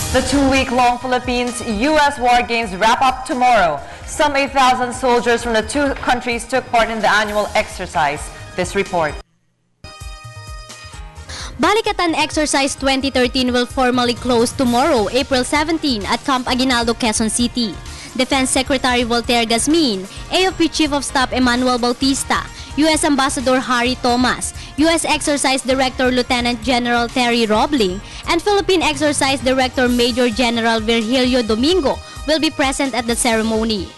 The two-week-long Philippines-U.S. War Games wrap up tomorrow. Some 8,000 soldiers from the two countries took part in the annual exercise. This report. Balikatan Exercise 2013 will formally close tomorrow, April 17, at Camp Aguinaldo, Quezon City. Defense Secretary Voltaire Gazmin, AFP Chief of Staff Emmanuel Bautista, U.S. Ambassador Harry Thomas, U.S. Exercise Director Lieutenant General Terry Robling, and Philippine Exercise Director Major General Virgilio Domingo will be present at the ceremony.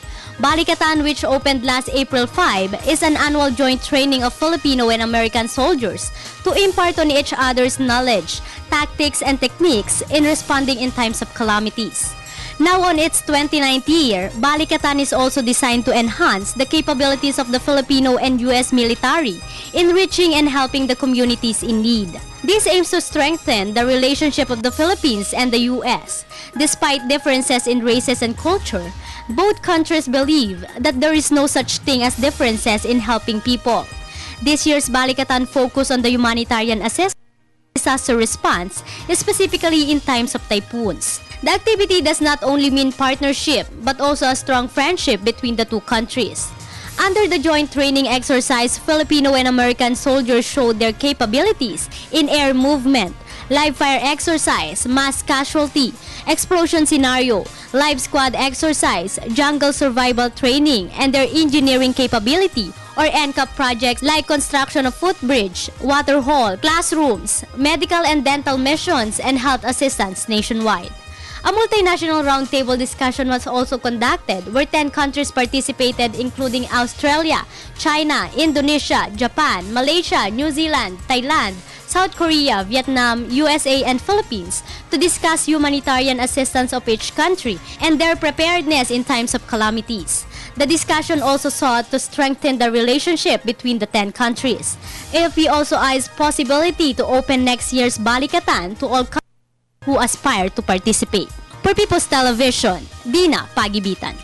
Balikatan, which opened last April 5, is an annual joint training of Filipino and American soldiers to impart on each other's knowledge, tactics, and techniques in responding in times of calamities. Now on its 29th year, Balikatan is also designed to enhance the capabilities of the Filipino and U.S. military in reaching and helping the communities in need. This aims to strengthen the relationship of the Philippines and the U.S. Despite differences in races and culture, both countries believe that there is no such thing as differences in helping people. This year's Balikatan focused on the humanitarian assistance disaster response, specifically in times of typhoons. The activity does not only mean partnership, but also a strong friendship between the two countries. Under the joint training exercise, Filipino and American soldiers showed their capabilities in air movement, live fire exercise, mass casualty, explosion scenario, live squad exercise, jungle survival training, and their engineering capability or NCAP projects like construction of footbridge, water hall, classrooms, medical and dental missions, and health assistance nationwide. A multinational roundtable discussion was also conducted where 10 countries participated including Australia, China, Indonesia, Japan, Malaysia, New Zealand, Thailand, South Korea, Vietnam, USA, and Philippines to discuss humanitarian assistance of each country and their preparedness in times of calamities. The discussion also sought to strengthen the relationship between the 10 countries. AFP also eyes possibility to open next year's Balikatan to all countries who aspire to participate. For People's Television, Dina Pagibitan.